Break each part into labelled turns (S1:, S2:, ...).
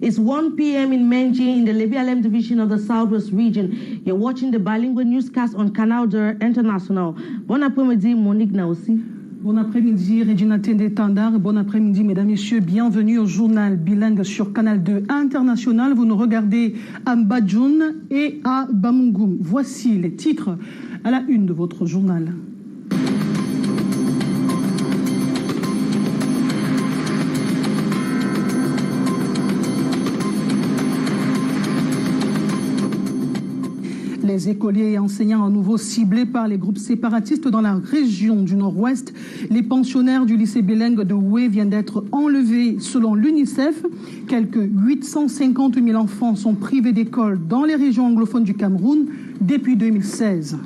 S1: It's 1 p.m. in Menji in the Libya-Lem division of the Southwest region. You're watching the bilingual newscast on Canal 2 International. Bon après-midi, Monique Naosi.
S2: Bon après-midi, Regina Tende-Tandar. Bon après-midi, mesdames, messieurs. Bienvenue au journal bilingue sur Canal 2 International. Vous nous regardez à Mbadjoun et à Bamungum. Voici les titres à la une de votre journal. Les écoliers et enseignants à nouveau ciblés par les groupes séparatistes dans la région du Nord-Ouest. Les pensionnaires du lycée bilingue de Oué viennent d'être enlevés selon l'UNICEF. Quelques 850 000 enfants sont privés d'école dans les régions anglophones du Cameroun depuis 2016.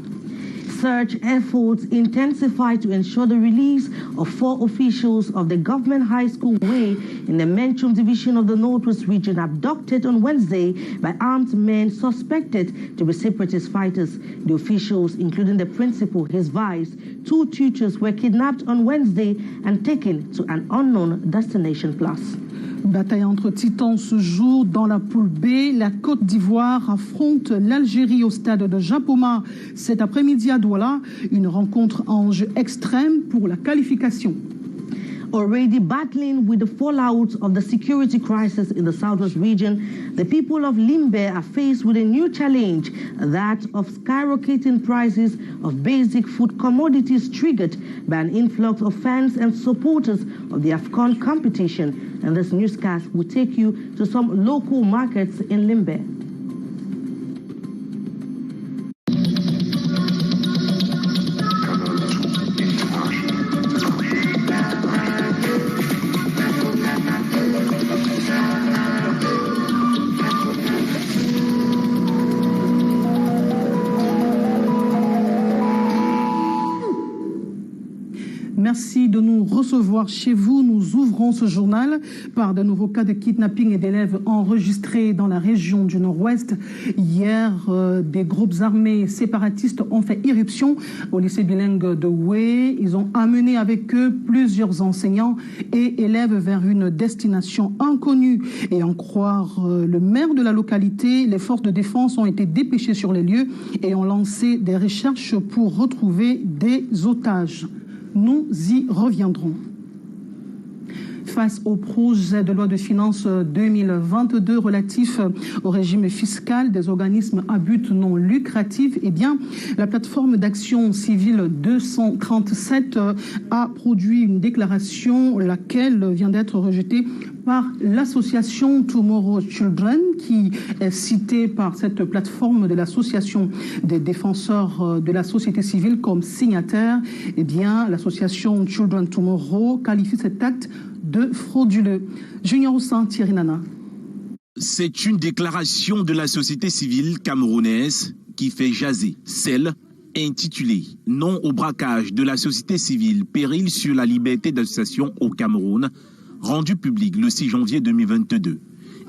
S1: Search efforts intensify to ensure the release of 4 officials of the government high school Way in the Menchum division of the Northwest region abducted on Wednesday by armed men suspected to be separatist fighters. The officials, including the principal, his vice, 2 tutors, were kidnapped on Wednesday and taken to an unknown destination plus.
S2: Bataille entre titans ce jour dans la poule B. La Côte d'Ivoire affronte l'Algérie au stade de Japoma cet après-midi à Douala. Une rencontre à enjeu extrême pour la qualification.
S1: Already battling with the fallout of the security crisis in the Southwest region, the people of Limbe are faced with a new challenge, that of skyrocketing prices of basic food commodities triggered by an influx of fans and supporters of the AFCON competition. And this newscast will take you to some local markets in Limbe.
S2: Merci de nous recevoir chez vous. Nous ouvrons ce journal par de nouveaux cas de kidnapping et d'élèves enregistrés dans la région du Nord-Ouest. Hier, des groupes armés séparatistes ont fait irruption au lycée bilingue de Oué. Ils ont amené avec eux plusieurs enseignants et élèves vers une destination inconnue. Et en croire le maire de la localité, les forces de défense ont été dépêchées sur les lieux et ont lancé des recherches pour retrouver des otages. Nous y reviendrons. Face au projet de loi de finances 2022 relatif au régime fiscal des organismes à but non lucratif, eh bien, la plateforme d'action civile 237 a produit une déclaration, laquelle vient d'être rejetée par l'association Tomorrow Children, qui est citée par cette plateforme de l'association des défenseurs de la société civile comme signataire. Eh bien, l'association Children Tomorrow qualifie cet acte de frauduleux. Junior Oussan, Thierry Nana.
S3: C'est une déclaration de la société civile camerounaise qui fait jaser, celle intitulée « Non au braquage de la société civile, péril sur la liberté d'association au Cameroun », rendue publique le 6 janvier 2022,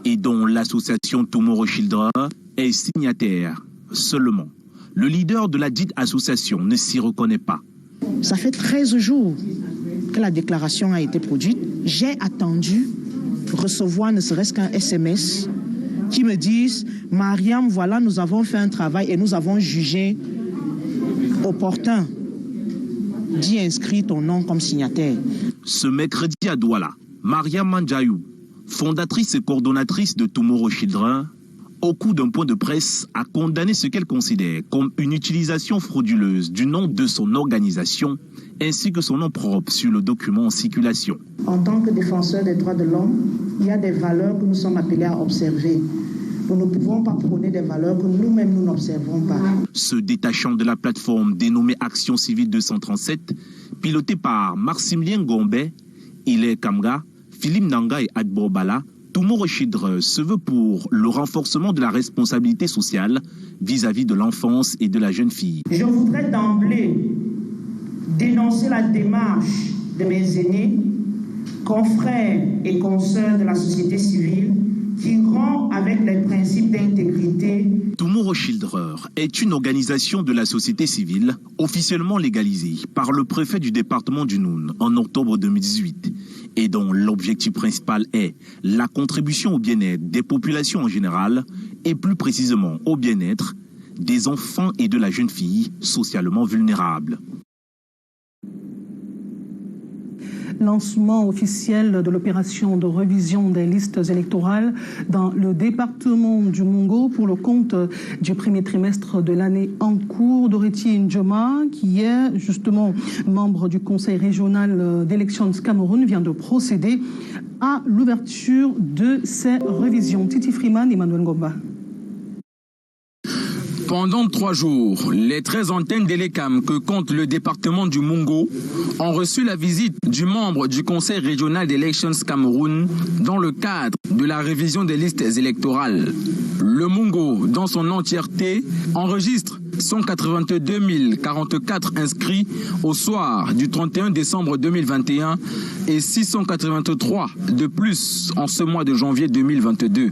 S3: et dont l'association Tomorrow Children est signataire seulement. Le leader de la dite association ne s'y reconnaît pas.
S4: Ça fait 13 jours que la déclaration a été produite. J'ai attendu recevoir ne serait-ce qu'un SMS qui me dise « Mariam, voilà, nous avons fait un travail et nous avons jugé opportun d'y inscrire ton nom comme signataire. »
S3: Ce mercredi à Douala, Mariam Mandjayou, fondatrice et coordonnatrice de Tomorrow Children, au cours d'un point de presse, a condamné ce qu'elle considère comme une utilisation frauduleuse du nom de son organisation ainsi que son nom propre sur le document en circulation.
S4: En tant que défenseur des droits de l'homme, il y a des valeurs que nous sommes appelés à observer. Nous ne pouvons pas prôner des valeurs que nous-mêmes nous n'observons pas. Se
S3: détachant de la plateforme dénommée Action Civile 237, pilotée par Maximilien Gombe, Hilaire Kamga, Philippe Nanga et Adbo Bala, Tomorrow Children se veut pour le renforcement de la responsabilité sociale vis-à-vis de l'enfance et de la jeune fille.
S4: Je voudrais d'emblée dénoncer la démarche de mes aînés, confrères et consoeurs de la société civile qui rompt avec les principes d'intégrité.
S3: Tomorrow Children est une organisation de la société civile officiellement légalisée par le préfet du département du Noun en octobre 2018 et dont l'objectif principal est la contribution au bien-être des populations en général et plus précisément au bien-être des enfants et de la jeune fille socialement vulnérables.
S2: Lancement officiel de l'opération de révision des listes électorales dans le département du Mungo pour le compte du premier trimestre de l'année en cours. Dorothy Njoma, qui est justement membre du conseil régional d'élections Cameroun, vient de procéder à l'ouverture de ces révisions. Titi Freeman, Emmanuel Ngomba.
S5: Pendant 3 jours, les 13 antennes d'Elecam que compte le département du Mungo ont reçu la visite du membre du Conseil régional d'élections Cameroun dans le cadre de la révision des listes électorales. Le Mungo, dans son entièreté, enregistre 182 044 inscrits au soir du 31 décembre 2021 et 683 de plus en ce mois de janvier 2022.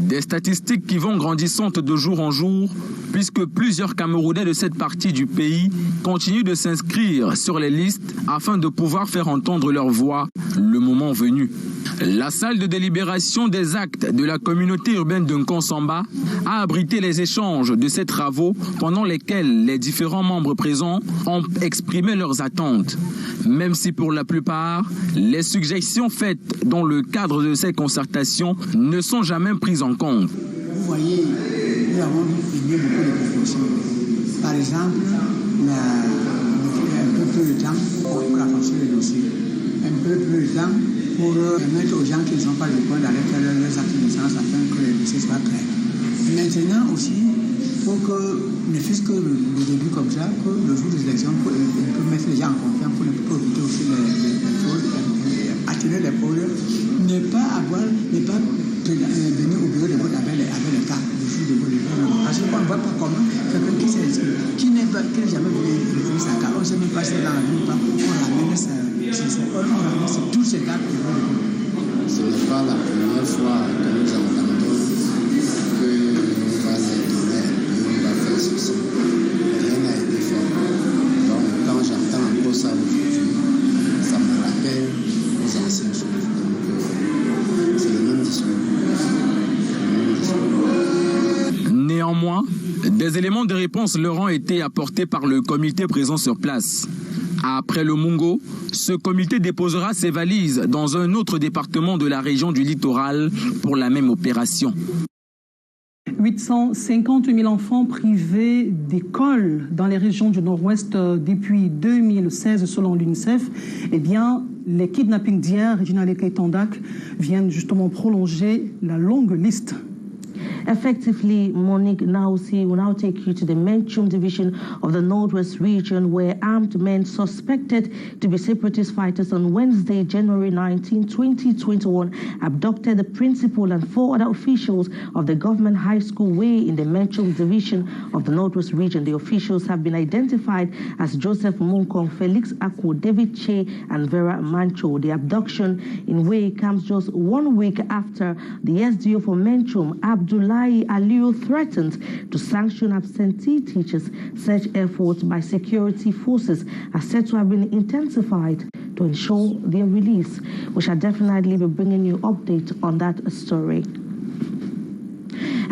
S5: Des statistiques qui vont grandissantes de jour en jour, puisque plusieurs Camerounais de cette partie du pays continuent de s'inscrire sur les listes afin de pouvoir faire entendre leur voix le moment venu. La salle de délibération des actes de la communauté urbaine de Nkonsamba a abrité les échanges de ces travaux pendant lesquels les différents membres présents ont exprimé leurs attentes. Même si pour la plupart, les suggestions faites dans le cadre de ces concertations ne sont jamais prises en compte.
S6: Vous voyez, nous avons émis beaucoup de propositions. Par exemple, un peu plus de temps pour rafraîchir le dossier, un peu plus de temps pour permettre aux gens qui ne sont pas du point d'aller faire leurs actes de naissance afin que le dossier soit clair. Maintenant aussi, pour que, ne fût-ce que le début comme ça, que le jour des élections, on peut mettre les gens en confiance, pour ne pas éviter aussi les fraudes, atténuer les fraudes, ne pas venir au bureau de vote avec les cartes, le jour de vote. Parce qu'on ne voit pas comment quelqu'un qui s'est inscrit, qui n'est jamais venu retirer sa carte, on ne sait même pas si dans la ville, on ramène tous ces cartes au bureau de vote.
S7: Ce n'est pas la première fois que nous entendons que nous va s'aider, nous va faire ceci. Rien n'a été fait. Donc quand j'entends encore ça aujourd'hui, ça me rappelle les anciennes choses. Donc c'est le même discours.
S5: Néanmoins, des éléments de réponse leur ont été apportés par le comité présent sur place. Après le Mungo, ce comité déposera ses valises dans un autre département de la région du littoral pour la même opération.
S2: 850 000 enfants privés d'école dans les régions du Nord-Ouest depuis 2016 selon l'UNICEF. Eh bien, les kidnappings d'hier, Regina Lekaitandak, viennent justement prolonger la longue liste.
S1: Effectively, Monique Nausi will now take you to the Menchum division of the Northwest region, where armed men suspected to be separatist fighters on Wednesday, January 19, 2021, abducted the principal and 4 other officials of the government high school way in the Menchum division of the Northwest region. The officials have been identified as Joseph Munkong, Felix Ako, David Che, and Vera Mancho. The abduction in Way comes just 1 week after the SDO for Menchum, Abdullahi Aliu, threatened to sanction absentee teachers. Such efforts by security forces are said to have been intensified to ensure their release. We shall definitely be bringing you updates on that story.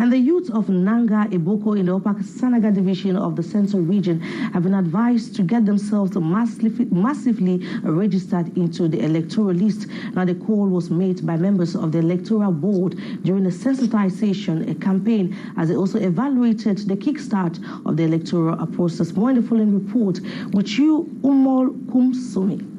S1: And the youth of Nanga Iboko in the Upper Sanaga division of the Central region have been advised to get themselves massively registered into the electoral list. Now, the call was made by members of the electoral board during a sensitization campaign, as they also evaluated the kickstart of the electoral process. More in the following report with you, Umol Kumsumi.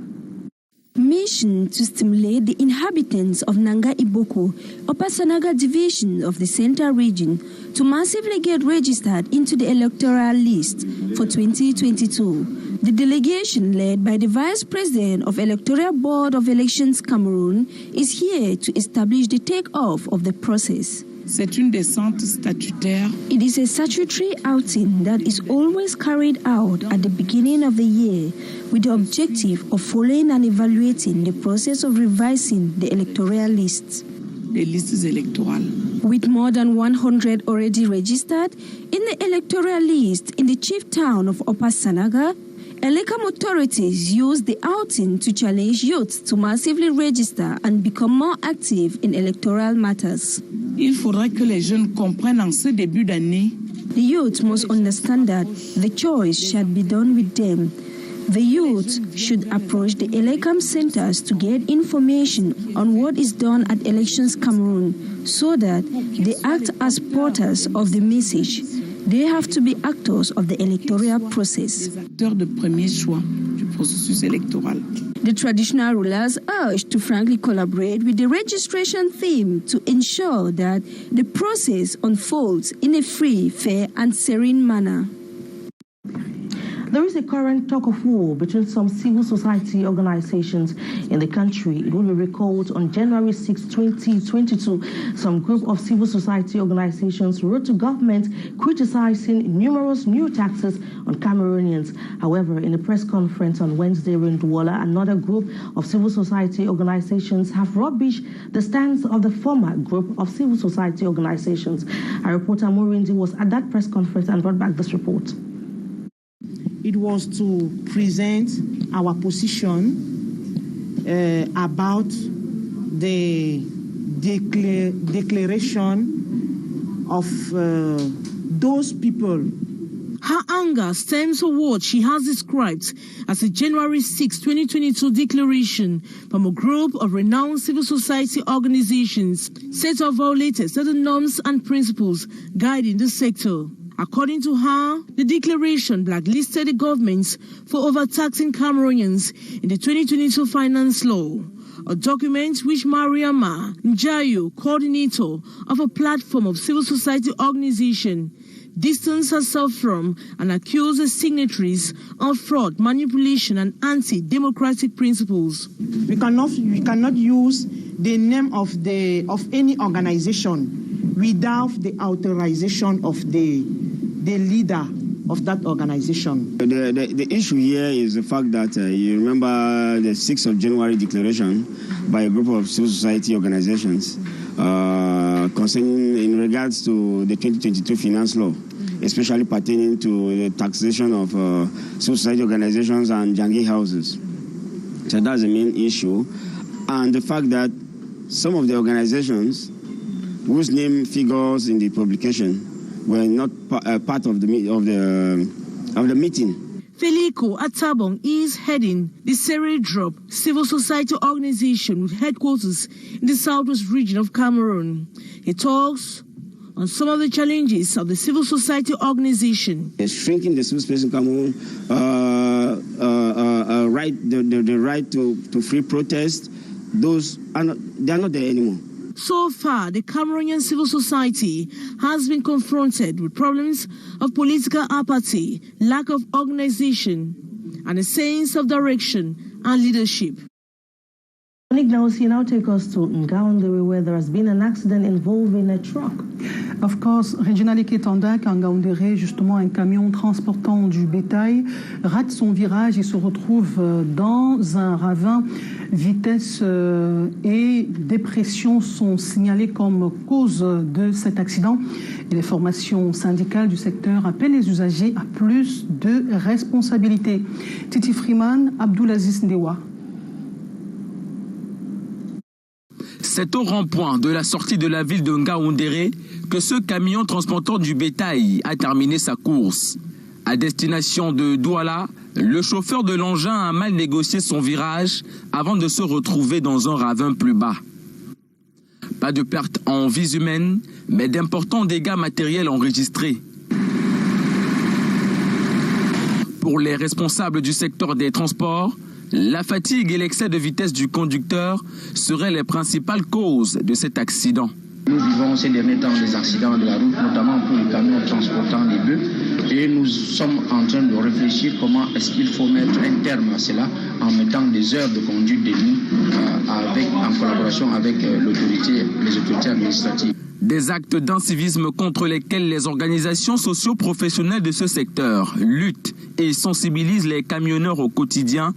S8: Mission to stimulate the inhabitants of Nanga Iboko, Upper Sanaga division of the Central region, to massively get registered into the electoral list for 2022. The delegation, led by the Vice President of Electoral Board of Elections Cameroon, is here to establish the take-off of the process.
S9: C'est une descente statutaire.
S8: It is a statutory outing that is always carried out at the beginning of the year with the objective of following and evaluating the process of revising the electoral lists.
S9: Les listes électorales.
S8: With more than 100 already registered in the electoral list in the chief town of Upper Sanaga, Elekam authorities used the outing to challenge youth to massively register and become more active in electoral matters.
S9: Il faudrait que les jeunes comprennent en ce début d'année.
S8: The youth must understand that the choice shall be done with them. The youth should approach the Elekam centers to get information on what is done at Elections Cameroon so that they act as porters of the message. They have to be actors of the electoral process.
S9: Acteurs de premier choix du processus électoral.
S8: The traditional rulers urged to frankly collaborate with the registration team to ensure that the process unfolds in a free, fair, and serene manner.
S1: There is a current tug of war between some civil society organizations in the country. It will be recalled on January 6, 2022, some group of civil society organizations wrote to government criticizing numerous new taxes on Cameroonians. However, in a press conference on Wednesday in Douala, another group of civil society organizations have rubbished the stance of the former group of civil society organizations. Our reporter Morindi was at that press conference and brought back this report.
S4: It was to present our position about the declaration of those people.
S10: Her anger stems from what she has described as a January 6, 2022 declaration from a group of renowned civil society organizations set to have violated certain norms and principles guiding the sector. According to her, the declaration blacklisted the governments for overtaxing Cameroonians in the 2022 finance law, a document which Mariama Njayo, coordinator of a platform of civil society organization, distanced herself from and accused the signatories of fraud, manipulation, and anti-democratic principles.
S4: We cannot use the name of any organization without the authorization of the leader of that organization.
S11: The issue here is the fact that you remember the 6th of January declaration by a group of civil society organizations concerning in regards to the 2022 finance law, especially pertaining to the taxation of civil society organizations and Jangi houses. So that's the main issue. And the fact that some of the organizations whose name figures in the publication were not part of the meeting.
S10: Feliko Atabong is heading the Seri Drop civil society organization with headquarters in the southwest region of Cameroon. He talks on some of the challenges of the civil society organization.
S11: Shrinking the civil space in Cameroon, the right to free protest, those are they are not there anymore.
S10: So far, the Cameroonian civil society has been confronted with problems of political apathy, lack of organization, and a sense of direction and leadership.
S1: Ignacy now take us to Ngaoundéré, where there has been an accident involving a truck.
S2: Of course, Regina Ketandak, à Ngaoundéré, justement un camion transportant du bétail, rate son virage et se retrouve dans un ravin. Vitesse et dépression sont signalées comme cause de cet accident. Et les formations syndicales du secteur appellent les usagers à plus de responsabilité. Titi Freeman, Abdoulaziz Ndewa.
S5: C'est au rond-point de la sortie de la ville de Ngaoundéré que ce camion transportant du bétail a terminé sa course. À destination de Douala, le chauffeur de l'engin a mal négocié son virage avant de se retrouver dans un ravin plus bas. Pas de perte en vies humaines, mais d'importants dégâts matériels enregistrés. Pour les responsables du secteur des transports, la fatigue et l'excès de vitesse du conducteur seraient les principales causes de cet accident.
S12: Nous vivons ces derniers temps des accidents de la route, notamment pour les camions transportant les bœufs. Et nous sommes en train de réfléchir comment est-ce qu'il faut mettre un terme à cela en mettant des heures de conduite de nuit en collaboration avec les autorités administratives.
S5: Des actes d'incivisme contre lesquels les organisations socio-professionnelles de ce secteur luttent et sensibilisent les camionneurs au quotidien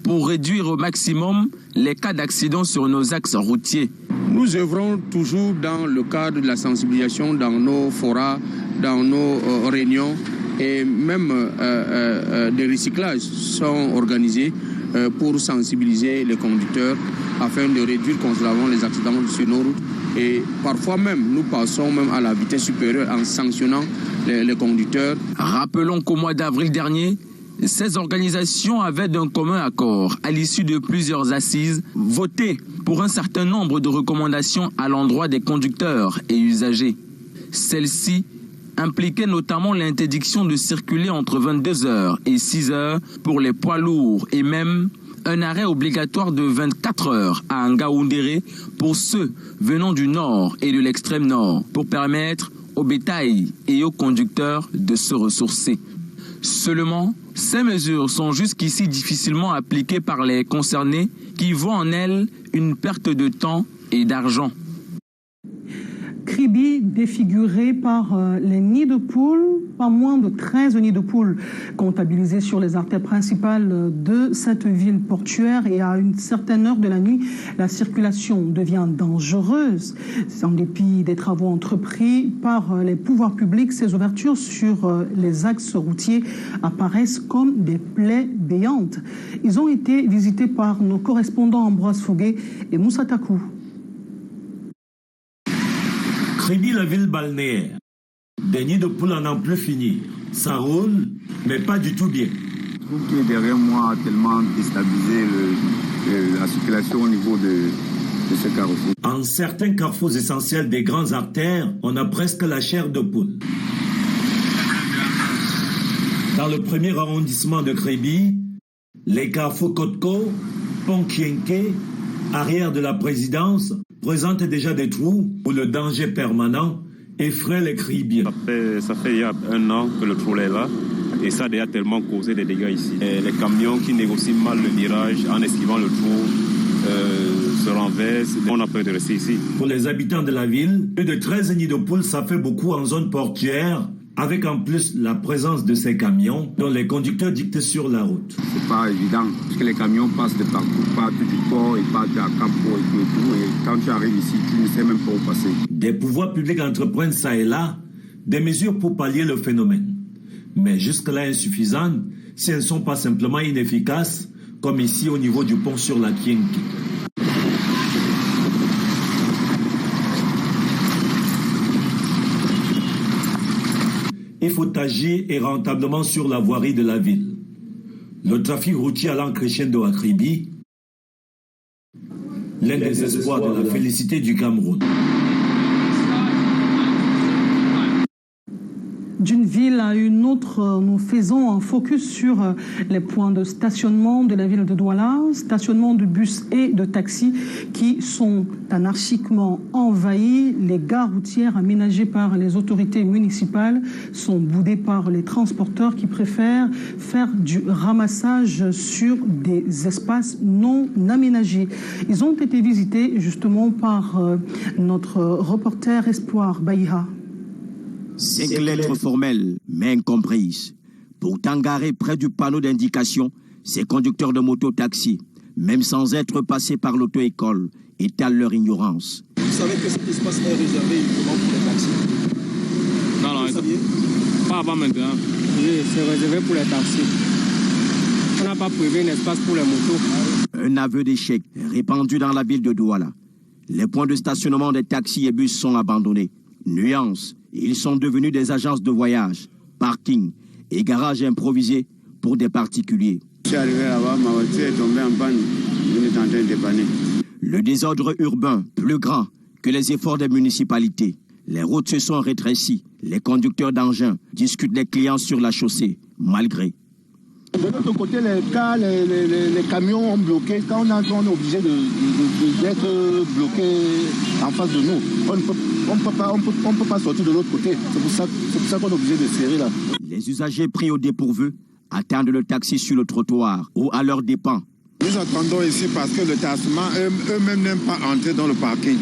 S5: pour réduire au maximum les cas d'accidents sur nos axes routiers.
S13: Nous œuvrons toujours dans le cadre de la sensibilisation, dans nos forats, dans nos réunions, et même des recyclages sont organisés pour sensibiliser les conducteurs afin de réduire considérablement les accidents sur nos routes. Et parfois même, nous passons même à la vitesse supérieure en sanctionnant les conducteurs.
S5: Rappelons qu'au mois d'avril dernier, ces organisations avaient d'un commun accord, à l'issue de plusieurs assises, voté pour un certain nombre de recommandations à l'endroit des conducteurs et usagers. Celles-ci impliquaient notamment l'interdiction de circuler entre 22h et 6h pour les poids lourds et même un arrêt obligatoire de 24 heures à Ngaoundéré pour ceux venant du nord et de l'extrême nord pour permettre au bétail et aux conducteurs de se ressourcer. Seulement, ces mesures sont jusqu'ici difficilement appliquées par les concernés qui voient en elles une perte de temps et d'argent.
S2: Kribi défiguré par les nids de poules, pas moins de 13 nids de poules comptabilisés sur les artères principales de cette ville portuaire, et à une certaine heure de la nuit, la circulation devient dangereuse. En dépit des travaux entrepris par les pouvoirs publics, ces ouvertures sur les axes routiers apparaissent comme des plaies béantes. Ils ont été visités par nos correspondants Ambroise Fouguet et Moussa Takou.
S14: Kribi, la ville balnéaire. Des nids de poules en n'ont plus fini. Ça roule, mais pas du tout bien.
S15: Tout qui est derrière moi a tellement déstabilisé la circulation au niveau de ce carrefour.
S14: En certains carrefours essentiels des grandes artères, on a presque la chair de poule. Dans le premier arrondissement de Kribi, les carrefours Kotko, Pont-Kienke, arrière de la présidence, présentent déjà des trous où le danger permanent effraie les Kribiens.
S16: Ça fait il y a 1 an que le trou est là et ça a déjà tellement causé des dégâts ici. Et les camions qui négocient mal le virage en esquivant le trou se renversent. On a peur de rester ici.
S14: Pour les habitants de la ville, plus de 13 nids de poules, ça fait beaucoup en zone portuaire, avec en plus la présence de ces camions dont les conducteurs dictent sur la route.
S15: C'est pas évident, parce que les camions passent de partout, partent du port, ils partent à Campo et tout. Et quand tu arrives ici, tu ne sais même pas où passer.
S14: Des pouvoirs publics entreprennent ça et là des mesures pour pallier le phénomène. Mais jusque-là insuffisantes, si elles ne sont pas simplement inefficaces, comme ici au niveau du pont sur la Kienke. Il faut agir et rentablement sur la voirie de la ville. Le trafic routier allant crescendo à Kribi, l'un des espoirs de la félicité du Cameroun.
S2: D'une ville à une autre, nous faisons un focus sur les points de stationnement de la ville de Douala, stationnement de bus et de taxis qui sont anarchiquement envahis. Les gares routières aménagées par les autorités municipales sont boudées par les transporteurs qui préfèrent faire du ramassage sur des espaces non aménagés. Ils ont été visités justement par notre reporter Espoir Baïha.
S17: 5 lettres formelles, mais incomprises. Pourtant garés près du panneau d'indication, ces conducteurs de moto-taxi, même sans être passés par l'auto-école, étalent leur ignorance.
S18: Vous savez que cet espace est réservé uniquement pour les taxis?
S19: Non, pas avant maintenant. Oui, c'est réservé pour les taxis. On n'a pas prévu un espace pour les motos.
S17: Un aveu d'échec répandu dans la ville de Douala. Les points de stationnement des taxis et bus sont abandonnés. Nuance. Ils sont devenus des agences de voyage, parking et garages improvisés pour des particuliers.
S15: Je suis arrivé là-bas, ma voiture est tombée en panne. Je suis en train de dépanner.
S17: Le désordre urbain, plus grand que les efforts des municipalités. Les routes se sont rétrécies. Les conducteurs d'engins discutent des clients sur la chaussée, malgré.
S20: De notre côté, les camions ont bloqué. Quand on est obligé d'être bloqué en face de nous. On ne peut pas sortir de l'autre côté. C'est pour ça qu'on est obligé de serrer là.
S17: Les usagers pris au dépourvu attendent le taxi sur le trottoir ou à leurs dépens.
S21: Nous attendons ici parce que le taxement, eux-mêmes n'aiment pas entrer dans le parking.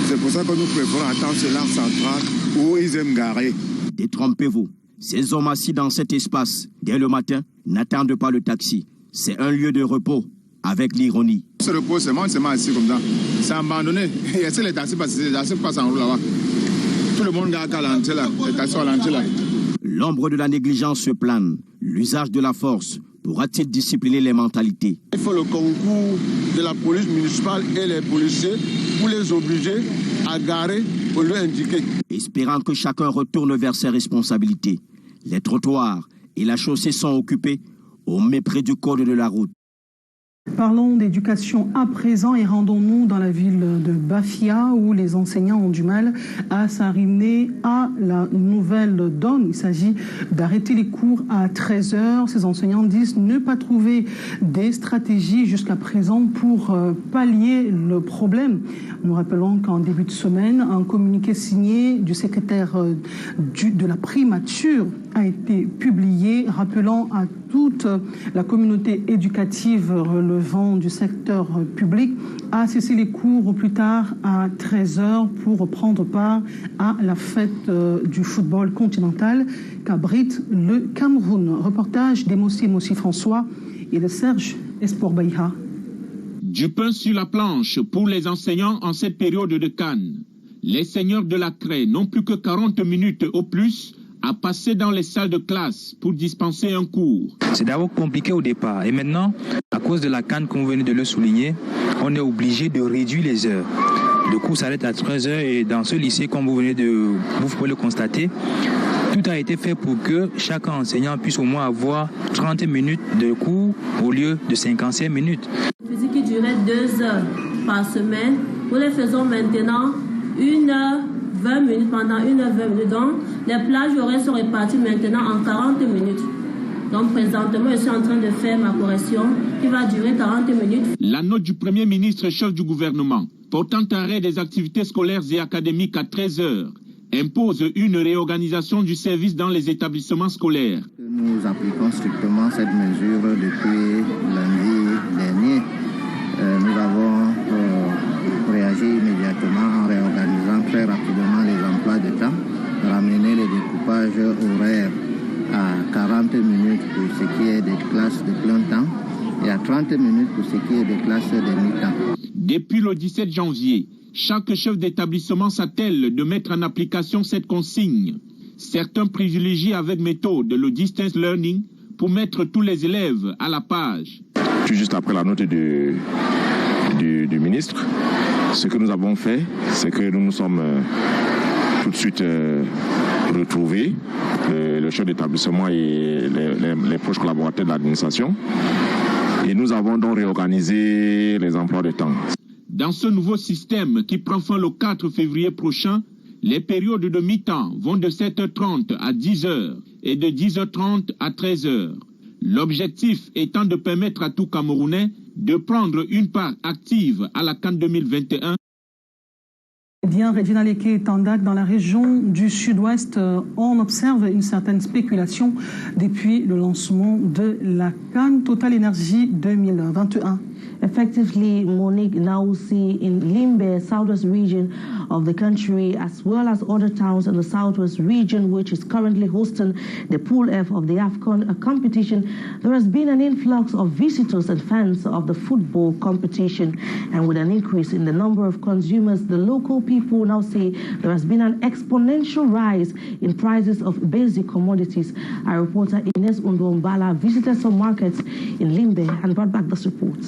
S21: C'est pour ça que nous préférons attendre sur l'arc central où ils aiment garer.
S17: Détrompez-vous. Ces hommes assis dans cet espace, dès le matin, n'attendent pas le taxi. C'est un lieu de repos, avec l'ironie.
S21: Ce repos, c'est moi assis comme ça. C'est abandonné. Et est-ce que les taxis passent en route là-bas? Tout le monde garde à l'entrée là. Les taxis à l'entrée là.
S17: L'ombre de la négligence se plane. L'usage de la force pourra-t-il discipliner les mentalités?
S20: Il faut le concours de la police municipale et les policiers pour les obliger à garer au lieu indiqué.
S17: Espérant que chacun retourne vers ses responsabilités. Les trottoirs et la chaussée sont occupés au mépris du code de la route.
S2: Parlons d'éducation à présent et rendons-nous dans la ville de Bafia où les enseignants ont du mal à s'arrimer à la nouvelle donne. Il s'agit d'arrêter les cours à 13h. Ces enseignants disent ne pas trouver des stratégies jusqu'à présent pour pallier le problème. Nous rappelons qu'en début de semaine, un communiqué signé du secrétaire de la primature a été publié rappelant à toute la communauté éducative relevant du secteur public à cesser les cours au plus tard à 13h pour prendre part à la fête du football continental qu'abrite le Cameroun. Reportage d'Emossi François et de Serge Esporbaïha.
S3: Du pain sur la planche pour les enseignants en cette période de Cannes. Les seigneurs de la craie n'ont plus que 40 minutes au plus à passer dans les salles de classe pour dispenser un cours.
S22: C'est d'abord compliqué au départ et maintenant, à cause de la canne, comme vous venez de le souligner, on est obligé de réduire les heures. Le cours s'arrête à 13h et dans ce lycée, comme vous pouvez le constater, tout a été fait pour que chaque enseignant puisse au moins avoir 30 minutes de cours au lieu de 55 minutes.
S23: Physique qui durait 2 heures par semaine, nous les faisons maintenant 1h20 pendant 1h20 minutes. Donc, les plages horaires sont réparties maintenant en 40 minutes. Donc, présentement, je suis en train de faire ma correction qui va durer 40 minutes.
S3: La note du Premier ministre chef du gouvernement portant arrêt des activités scolaires et académiques à 13h impose une réorganisation du service dans les établissements scolaires.
S24: Nous appliquons strictement cette mesure depuis lundi dernier. Nous avons réagi immédiatement en réorganisant très rapidement les emplois de temps, ramener les découpages horaires à 40 minutes pour ce qui est des classes de plein temps et à 30 minutes pour ce qui est des classes de mi-temps.
S3: Depuis le 17 janvier, chaque chef d'établissement s'attelle de mettre en application cette consigne. Certains privilégient avec méthode le distance learning pour mettre tous les élèves à la page.
S25: Juste après la note du ministre, ce que nous avons fait, c'est que nous nous sommes tout de suite retrouvés, le chef d'établissement et les proches collaborateurs de l'administration, et nous avons donc réorganisé les emplois de temps.
S3: Dans ce nouveau système qui prend fin le 4 février prochain, les périodes de mi-temps vont de 7h30 à 10h et de 10h30 à 13h. L'objectif étant de permettre à tout Camerounais de prendre une part active à la CAN 2021.
S2: Bien, Regina Leke-Tandak, dans la région du sud-ouest, on observe une certaine spéculation depuis le lancement de la CAN Total Energy 2021.
S1: Effectively, Monique now see in Limbe, southwest region of the country, as well as other towns in the southwest region, which is currently hosting the Pool F of the AFCON competition, there has been an influx of visitors and fans of the football competition. And with an increase in the number of consumers, the local people now say there has been an exponential rise in prices of basic commodities. Our reporter Ines Undombala visited some markets in Limbe and brought back this report.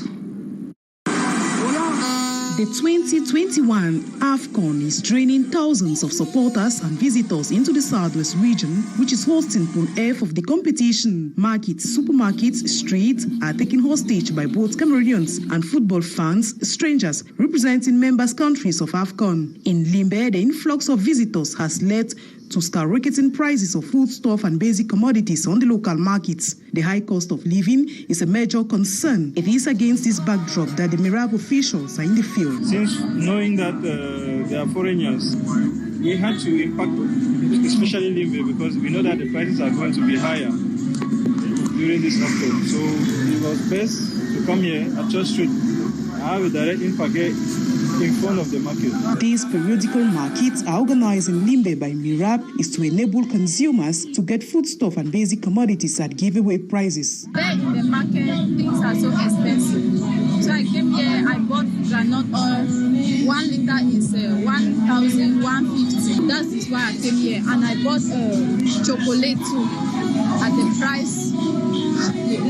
S26: The 2021 AFCON is draining thousands of supporters and visitors into the southwest region, which is hosting Pool F of the competition. Markets, supermarkets, streets are taken hostage by both Cameroonians and football fans, strangers representing members countries of AFCON. In Limbe, the influx of visitors has led to skyrocketing prices of foodstuff and basic commodities on the local markets. The high cost of living is a major concern. It is against this backdrop that the MIRAB officials are in the field.
S27: Since knowing that they are foreigners, we had to impact, especially Limbe, because we know that the prices are going to be higher during this AFCON. So it was best to come here at Church Street. I have a direct impact in front of the market.
S26: These periodical markets are organized in Limbe by MIRAB is to enable consumers to get foodstuff and basic commodities at giveaway prices.
S28: There in the market, things are so expensive. So I came here, I
S4: bought granite oil. 1 liter is 1,150. That is why I came here. And I bought chocolate too at the price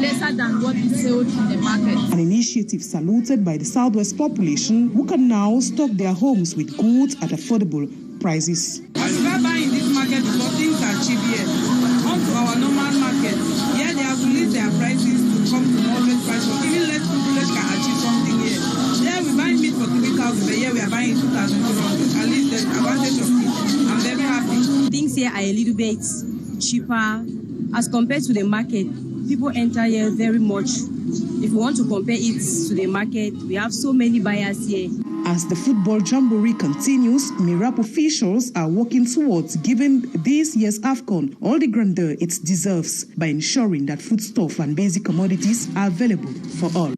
S4: lesser than what is sold in the market.
S26: An initiative saluted by the Southwest population who can now stock their homes with goods at affordable prices.
S6: I prefer buying this market because things are cheap here. On to our normal market. Here they have released their prices to come to moderate price. So even less people can achieve something here. There we buy meat for 3,000, but here we are buying 2,200. At least there's advantage of it. I'm very happy.
S7: Things here are a little bit cheaper as compared to the market. People enter here very much. If you want to compare it to the market, we have so many buyers here.
S26: As the football jamboree continues, MIRAP officials are working towards giving this year's AFCON all the grandeur it deserves by ensuring that foodstuff and basic commodities are available for all.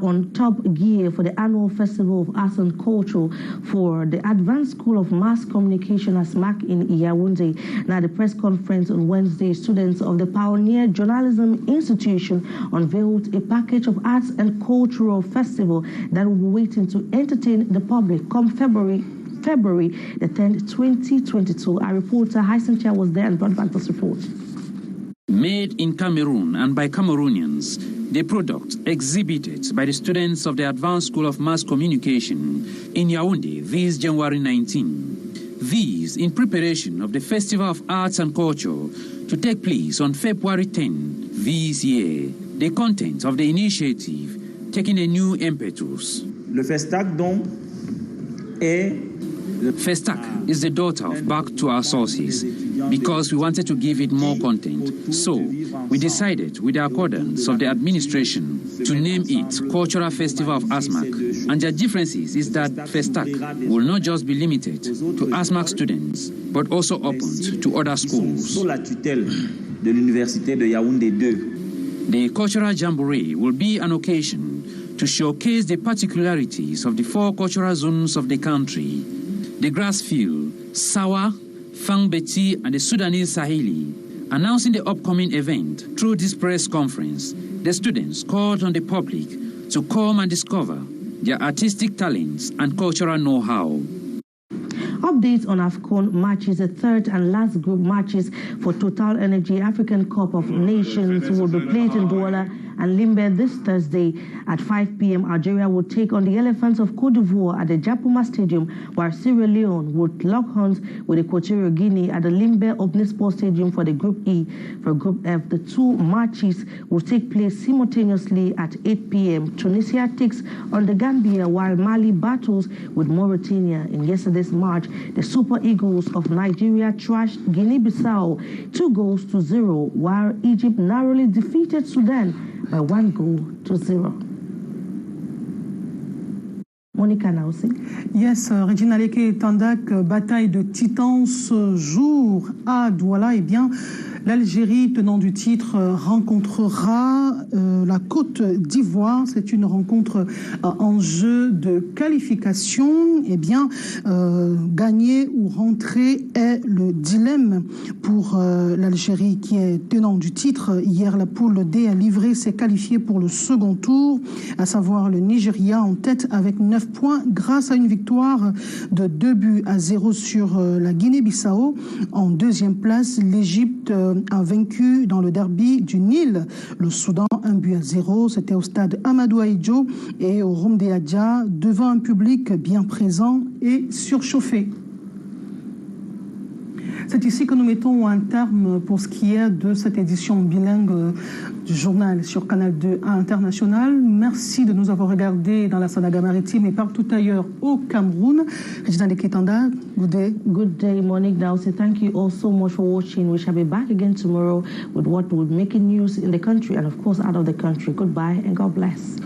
S1: On top gear for the annual Festival of Arts and Culture for the Advanced School of Mass Communication ASMAC in Yaoundé. Now, the press conference on Wednesday, students of the Pioneer Journalism Institution unveiled a package of arts and cultural festival that will be waiting to entertain the public come February the 10th, 2022. Our reporter Hyacinthia was there and brought back this report.
S8: Made in Cameroon and by Cameroonians, the product exhibited by the students of the Advanced School of Mass Communication in Yaoundé this January 19. These in preparation of the Festival of Arts and Culture to take place on February 10 this year. The content of the initiative taking a new impetus.
S9: Le Festac donc est
S8: Festac is the daughter of Back to Our Sources because we wanted to give it more content. So we decided, with the accordance of the administration, to name it Cultural Festival of ASMAC. And the differences is that Festac will not just be limited to ASMAC students, but also opened to other schools.
S9: Sous la tutelle de l'Université de Yaoundé 2.
S8: The Cultural Jamboree will be an occasion to showcase the particularities of the 4 cultural zones of the country: the Grassfield, Sawa, Fangbeti, and the Sudanese Saheli. Announcing the upcoming event through this press conference, the students called on the public to come and discover their artistic talents and cultural know-how.
S1: Updates on AFCON matches, the third and last group matches for Total Energy African Cup of Nations will be played in Douala and Limbe this Thursday at 5 p.m. Algeria will take on the Elephants of Cote d'Ivoire at the Japoma Stadium, while Sierra Leone would lock horns with Equatorial Guinea at the Limbe Omnisport Stadium for the Group E. For Group F, the 2 matches will take place simultaneously at 8 p.m. Tunisia takes on the Gambia, while Mali battles with Mauritania. In yesterday's match, the Super Eagles of Nigeria trashed Guinea-Bissau 2-0, while Egypt narrowly defeated Sudan by 1-0. Monica Naussi.
S2: Yes, Regina Leke Tandak, bataille de titans ce jour à Douala. Eh bien, l'Algérie, tenant du titre, rencontrera la Côte d'Ivoire. C'est une rencontre en jeu de qualification. Eh bien, gagner ou rentrer est le dilemme pour l'Algérie qui est tenant du titre. Hier, la poule D a livré ses qualifiés pour le second tour, à savoir le Nigeria en tête avec 9 points grâce à une victoire de 2-0 sur la Guinée-Bissau. En deuxième place, l'Égypte a vaincu dans le derby du Nil le Soudan 1-0. C'était au stade Amadou Ahidjo et au Romdé Adja devant un public bien présent et surchauffé. C'est ici que nous mettons un terme pour ce qui est de cette édition bilingue du journal sur Canal 2 International. Merci de nous avoir regardés dans la Sadaga maritime et partout ailleurs au Cameroun. Regina Leketanda, good day.
S1: Good day, Monique Dawson. Thank you all so much for watching. We shall be back again tomorrow with what will be making news in the country and, of course, out of the country. Goodbye and God bless.